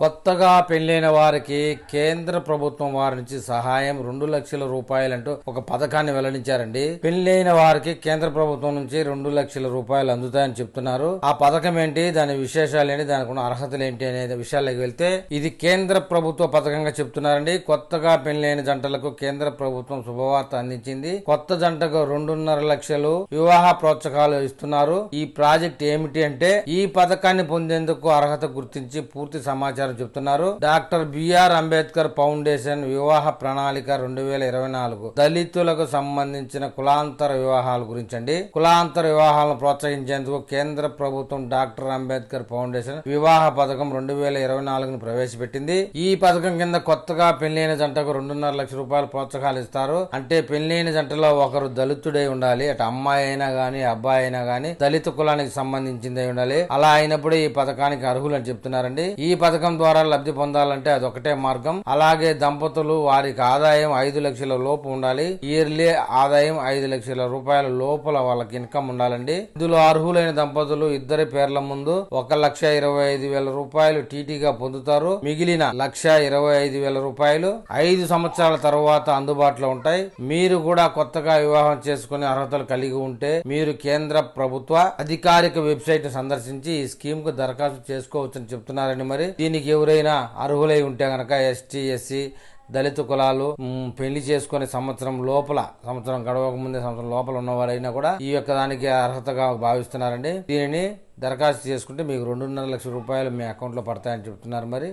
కొత్తగా పెళ్లైన వారికి కేంద్ర ప్రభుత్వం వారి నుంచి సహాయం 2 లక్షల రూపాయలంటూ ఒక పథకాన్ని వెల్లడించారండి. పెళ్లైన వారికి కేంద్ర ప్రభుత్వం నుంచి 2 లక్షల రూపాయలు అందుతాయని చెప్తున్నారు. ఆ పథకం ఏంటి, దాని విశేషాలు ఏంటి, దానికి ఉన్న అర్హతలు ఏంటి అనే విషయాలకు వెళ్తే ఇది కేంద్ర ప్రభుత్వ పథకంగా చెప్తున్నారండి. కొత్తగా పెళ్లైన జంటలకు కేంద్ర ప్రభుత్వం శుభవార్త అందించింది. కొత్త జంటకు 2.5 లక్షలు వివాహ ప్రోత్సాహాలు ఇస్తున్నారు. ఈ ప్రాజెక్ట్ ఏమిటి అంటే, ఈ పథకాన్ని పొందేందుకు అర్హత గుర్తించి పూర్తి సమాచారం చెప్తున్నారు. డాక్టర్ బిఆర్ అంబేద్కర్ ఫౌండేషన్ వివాహ ప్రణాళిక 2024 దళితులకు సంబంధించిన కులాంతర వివాహాల గురించండి. కులాంతర వివాహాలను ప్రోత్సహించేందుకు కేంద్ర ప్రభుత్వం డాక్టర్ అంబేద్కర్ ఫౌండేషన్ వివాహ పథకం 2024ను ప్రవేశపెట్టింది. ఈ పథకం కింద కొత్తగా పెళ్లైన జంటకు 2.5 లక్షల రూపాయల ప్రోత్సాహాలు ఇస్తారు. అంటే పెళ్లైన జంటలో ఒకరు దళితుడై ఉండాలి, అటు అమ్మాయి అయినా గాని అబ్బాయి అయినా గాని దళిత కులానికి సంబంధించింది ఉండాలి. అలా అయినప్పుడే ఈ పథకానికి అర్హులు అని చెప్తున్నారండి. ఈ పథకం ద్వారా లబ్ధి పొందాలంటే అదొకటే మార్గం. అలాగే దంపతులు వారికి ఆదాయం 5 లక్షల లోపు ఉండాలి. ఇయర్లీ ఆదాయం 5 లక్షల రూపాయల లోపల వాళ్ళకి ఇన్కమ్ ఉండాలండి. ఇందులో అర్హులైన దంపతులు ఇద్దరి పేర్ల ముందు 1,25,000 రూపాయలు టీటీగా పొందుతారు. మిగిలిన 1,25,000 రూపాయలు 5 సంవత్సరాల తర్వాత అందుబాటులో ఉంటాయి. మీరు కూడా కొత్తగా వివాహం చేసుకునే అర్హతలు కలిగి ఉంటే మీరు కేంద్ర ప్రభుత్వ అధికారిక వెబ్సైట్ సందర్శించి ఈ స్కీమ్ కు దరఖాస్తు చేసుకోవచ్చని చెప్తున్నారండి. మరి దీనికి ఎవరైనా అర్హులై ఉంటే గనక ఎస్టీ ఎస్సీ దళిత కులాలు పెళ్లి చేసుకునే సంవత్సరం గడవక ముందే సంవత్సరం లోపల ఉన్నవారైనా కూడా ఈ యొక్క దానికి అర్హతగా భావిస్తున్నారండి. దీనిని దరఖాస్తు చేసుకుంటే మీకు 2.5 లక్షల రూపాయలు మీ అకౌంట్ లో పడతాయని చెప్తున్నారు. మరి